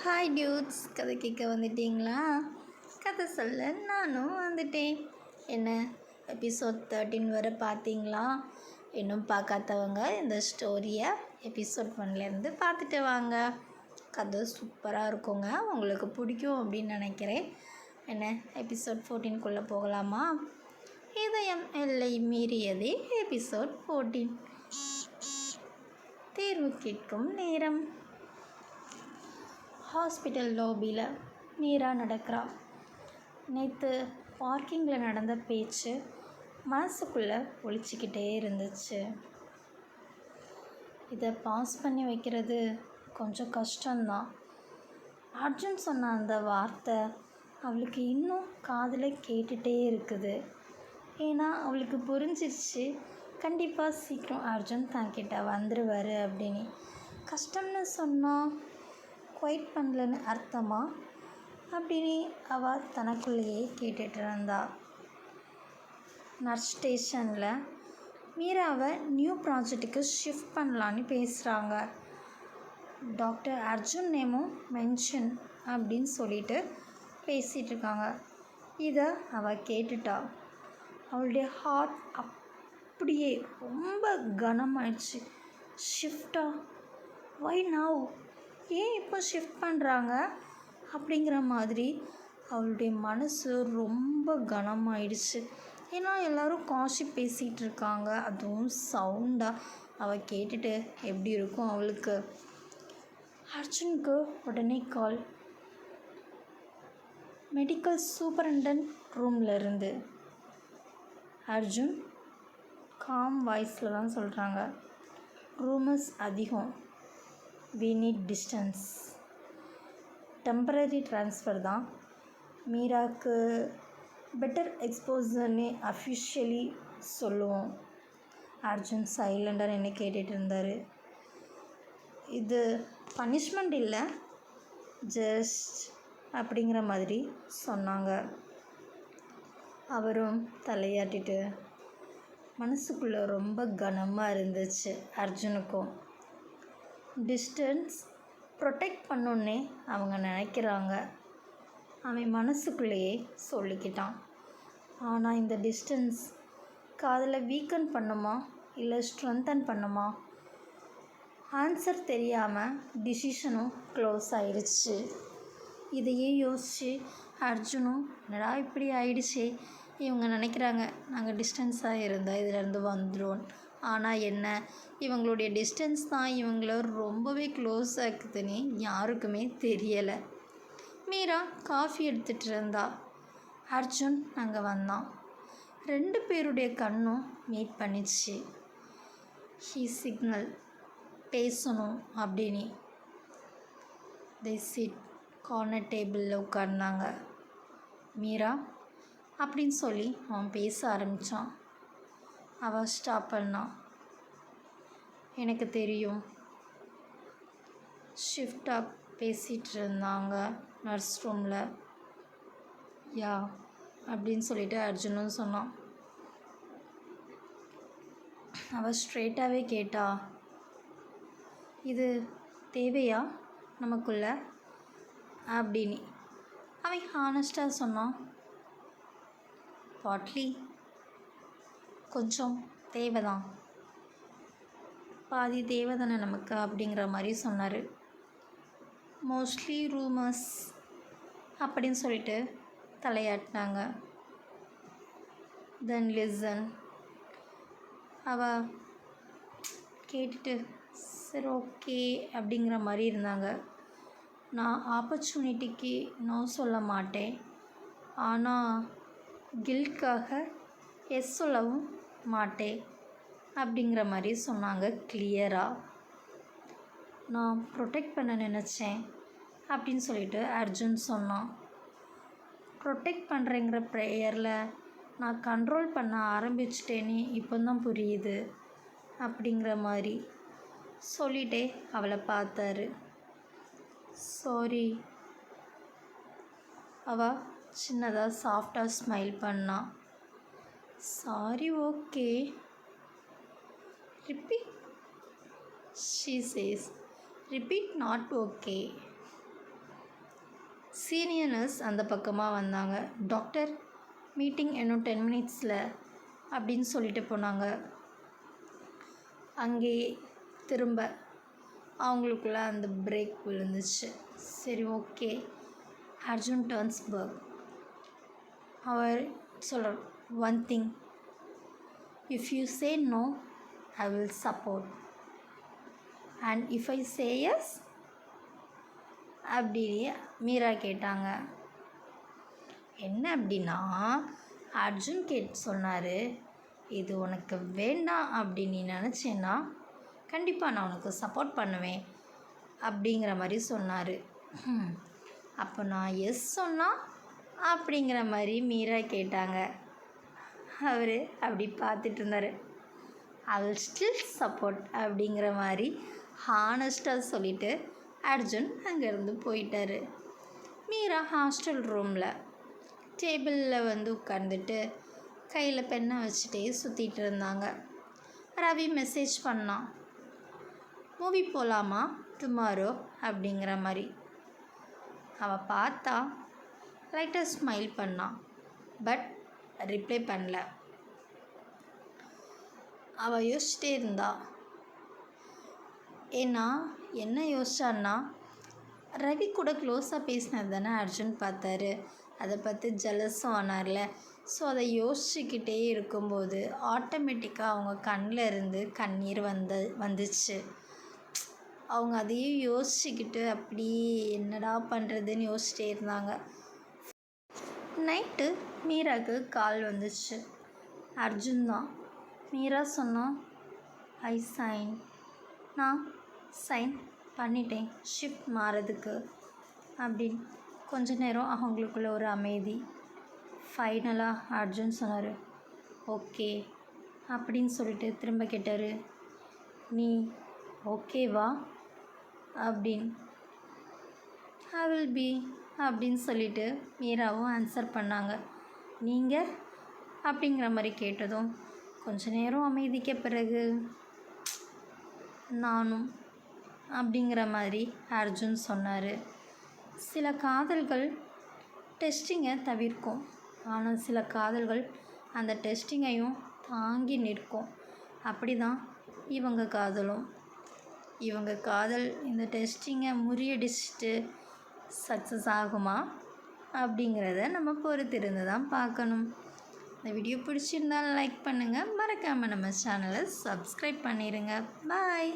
Hi dudes, கதை கேட்க வந்துட்டீங்களா? கதை சொல்ல நானும் வந்துட்டேன். என்ன எபிசோட் 13 வரை பார்த்தீங்களா? இன்னும் பார்க்காதவங்க இந்த ஸ்டோரியை எபிசோட் 1லேருந்து பார்த்துட்டு வாங்க. கதை சூப்பராக இருக்குங்க, உங்களுக்கு பிடிக்கும் அப்படின்னு நினைக்கிறேன். என்ன எபிசோட் 14க்குள்ளே போகலாமா? இதயம் எல்லை மீறியதே எபிசோட் 14. தேர்வு கேட்கும் நேரம். ஹாஸ்பிட்டல் லாபியில் மீரா நடக்கிறா. நேற்று பார்க்கிங்கில் நடந்த பேச்சு மனசுக்குள்ளே ஒழிச்சிக்கிட்டே இருந்துச்சு. இதை பாஸ் பண்ணி வைக்கிறது கொஞ்சம் கஷ்டம்தான். அர்ஜுன் சொன்ன அந்த வார்த்தை அவளுக்கு இன்னும் காதில் கேட்டுகிட்டே இருக்குது. ஏன்னா அவளுக்கு புரிஞ்சிருச்சு, கண்டிப்பாக சீக்கிரம் அர்ஜுன் தன்கிட்ட வந்துடுவார் அப்படின்னு. கஷ்டம்னு சொன்னால் குவைட் பண்ணலன்னு அர்த்தமா அப்படின்னு அவள் தனக்குள்ளேயே கேட்டுட்டு இருந்தா. நர்ஸ் ஸ்டேஷனில் மீராவை நியூ ப்ராஜெக்ட்டுக்கு ஷிஃப்ட் பண்ணலான்னு பேசுகிறாங்க. டாக்டர் அர்ஜுன் நேமும் மென்ஷன் அப்படின்னு சொல்லிட்டு பேசிகிட்டு இருக்காங்க. இதை அவள் கேட்டுட்டா. அவளுடைய ஹார்ட் அப்படியே ரொம்ப கனமாயிடுச்சு. ஷிஃப்டா? வை நவ்? ஏன் இப்போ ஷிஃப்ட் பண்ணுறாங்க அப்படிங்கிற மாதிரி அவளுடைய மனசு ரொம்ப கனமாயிடுச்சு. ஏன்னா எல்லோரும் காஷி பேசிகிட்டு இருக்காங்க, அதுவும் சவுண்டாக. அவள் கேட்டுட்டு எப்படி இருக்கும் அவளுக்கு. அர்ஜுனுக்கு உடனே கால். மெடிக்கல் சூப்பரண்டன்ட் ரூமில் இருந்து. அர்ஜுன் காம் வாய்ஸில் தான் சொல்கிறாங்க. ரூமர்ஸ் அதிகம், we need distance. Temporary transfer தான். மீராக்கு பெட்டர் எக்ஸ்போசர்னு அஃபிஷியலி சொல்லுவோம். அர்ஜுன் சைலண்டாக நின்று கேட்டுட்டு இருந்தார். இது பனிஷ்மெண்ட் இல்லை, ஜஸ்ட் அப்படிங்கிற மாதிரி சொன்னாங்க. அவரும் தலையாட்டிட்டு மனசுக்குள்ளே ரொம்ப கனமாக இருந்துச்சு அர்ஜுனுக்கும். டிஸ்டன்ஸ் ப்ரொடெக்ட் பண்ணோன்னே அவங்க நினைக்கிறாங்க. அவன் மனசுக்குள்ளேயே சொல்லிக்கிட்டான். ஆனால் இந்த டிஸ்டன்ஸ் காதில் வீக்கன் பண்ணுமா இல்லை ஸ்ட்ரென்தன் பண்ணுமா? ஆன்சர் தெரியாமல் டிசிஷனும் க்ளோஸ் ஆயிடுச்சு. இதையே யோசித்து அர்ஜுனும் என்னடா இப்படி ஆயிடுச்சே, இவங்க நினைக்கிறாங்க நாங்கள் டிஸ்டன்ஸாக இருந்தால் இதிலேருந்து வந்துடுவோம். ஆனால் என்ன, இவங்களுடைய டிஸ்டன்ஸ் தான் இவங்கள ரொம்பவே க்ளோஸ் ஆக்குதுன்னு யாருக்குமே தெரியலை. மீரா காஃபி எடுத்துகிட்டு இருந்தா. அர்ஜுன் அங்கே வந்தான். 2 பேருடைய கண்ணும் மீட் பண்ணிச்சு. ஹீ சிக்னல் பேசணும் அப்படின்னு. தே சிட் கார்னர் டேபிளில் உட்கார்ந்தாங்க. மீரா அப்படின்னு சொல்லி அவன் பேச ஆரம்பித்தான். அவள் ஸ்டாப் பண்ணான். எனக்கு தெரியும். ஷிஃப்டாக பேசிகிட்டு இருந்தாங்க நர்ஸ் ரூமில். யா அப்படின்னு சொல்லிட்டு அர்ஜுனும் சொன்னான். அவள் ஸ்ட்ரெயிட்டாகவே கேட்டா, இது தேவையா நமக்குள்ள அப்படின்னு. அவன் ஹானஸ்டாக சொன்னான். பாட்லி, கொஞ்சம் தேவைதான், பாதி தேவைதானே நமக்கு அப்படிங்கிற மாதிரி சொன்னார். மோஸ்ட்லி ரூமர்ஸ் அப்படின்னு சொல்லிட்டு தலையாட்டினாங்க. தென் லிசன். அவள் கேட்டுட்டு சரி ஓகே அப்படிங்கிற மாதிரி இருந்தாங்க. நான் ஆப்பர்ச்சுனிட்டிக்கு நோ சொல்ல மாட்டேன், ஆனால் கில்ட்காக எஸ் சொல்லவும் மாட்டேன் அப்படிங்கிற மாதிரி சொன்னாங்க கிளியராக. நான் ப்ரொடெக்ட் பண்ண நினச்சேன் அப்படின்னு சொல்லிட்டு அர்ஜுன் சொன்னான். ப்ரொடெக்ட் பண்ணுறேங்கிற ப்ரேயரில் நான் கண்ட்ரோல் பண்ண ஆரம்பிச்சிட்டேன்னு இப்போ தான் புரியுது அப்படிங்கிற மாதிரி சொல்லிட்டே அவளை பார்த்தாரு. சாரி. அவள் சின்னதாக சாஃப்டாக ஸ்மைல் பண்ணா. Sorry okay. Repeat, she says. Repeat not okay. Senior nurse அந்த பக்கமாக வந்தாங்க. டாக்டர் மீட்டிங் இன்னும் 10 மினிட்ஸில் அப்படின்னு சொல்லிட்டு போனாங்க. அங்கேயே திரும்ப அவங்களுக்குள்ள அந்த பிரேக் விழுந்துச்சு. சரி, ஓகே. Arjun turns back. அவர் சொல்கிறார், one thing, if you say no I will support, and if I say yes அப்படின்னு மீரா கேட்டாங்க. என்ன அப்படின்னா, அர்ஜுன் சொன்னார், இது உனக்கு வேண்டாம் அப்படின்னு நீ நினச்சேன்னா கண்டிப்பாக நான் உனக்கு சப்போர்ட் பண்ணுவேன் அப்படிங்கிற மாதிரி சொன்னார். அப்போ நான் எஸ் சொன்னால் அப்படிங்கிற மாதிரி மீரா கேட்டாங்க. அவர் அப்படி பார்த்துட்டு இருந்தார். ஐ வில் ஸ்டில் சப்போர்ட் அப்படிங்கிற மாதிரி ஹானஸ்ட்டாக சொல்லிவிட்டு அர்ஜுன் அங்கேருந்து போயிட்டார். மீரா ஹாஸ்டல் ரூமில் டேபிளில் உட்காந்துட்டு கையில் பெண்ணை வச்சுட்டே சுற்றிட்டு இருந்தாங்க. ரவி மெசேஜ் பண்ணான், மூவி போகலாமா டுமாரோ அப்படிங்கிற மாதிரி. அவள் பார்த்தா லைட்டாக ஸ்மைல் பண்ணான், பட் ரிப்ளை பண்ணல. அவள் யோசிச்சிட்டே இருந்தா. ஏன்னா என்ன யோசிச்சான்னா, ரவி கூட க்ளோஸாக பேசினது தானே அர்ஜுன் பார்த்தாரு. அதை பார்த்து ஜெலஸும் ஆனார்ல. ஸோ அதை யோசிச்சுக்கிட்டே இருக்கும்போது ஆட்டோமேட்டிக்காக அவங்க கண்ணில் இருந்து கண்ணீர் வந்துச்சு. அவங்க அதையும் யோசிச்சுக்கிட்டு அப்படி என்னடா பண்ணுறதுன்னு யோசிச்சிட்டே இருந்தாங்க. நைட்டு மீராவுக்கு கால் வந்துச்சு. அர்ஜுன் தான். மீரா சொன்னான், ஐ சைன், நான் சைன் பண்ணிட்டேன் ஷிஃப்ட் மாறதுக்கு அப்படின்னு. கொஞ்ச நேரம் அவங்களுக்குள்ள ஒரு அமைதி. ஃபைனலாக அர்ஜுன் சொன்னார், ஓகே அப்படின்னு சொல்லிட்டு திரும்ப கேட்டார், நீ ஓகேவா அப்படின்னு. ஐ வில் பி அப்படின்னு சொல்லிட்டு மீராவும் ஆன்சர் பண்ணாங்க. நீங்கள் அப்படிங்கிற மாதிரி கேட்டதும் கொஞ்ச நேரம் அமைதிக்க பிறகு நானும் அப்படிங்கிற மாதிரி அர்ஜுன் சொன்னார். சில காதல்கள் டெஸ்டிங்கை தவிர்க்கும், ஆனால் சில காதல்கள் அந்த டெஸ்டிங்கையும் தாங்கி நிற்கும். அப்படி தான் இவங்க காதலும். இவங்க காதல் இந்த டெஸ்டிங்கை முறியடிச்சிட்டு சக்ஸஸ் ஆகுமா அப்படிங்கிறத நம்ம பொறுத்திருந்து தான் பார்க்கணும். இந்த வீடியோ பிடிச்சிருந்தாலும் லைக் பண்ணுங்கள், மறக்காமல் நம்ம சேனலை சப்ஸ்கிரைப் பண்ணிடுங்க. பாய்.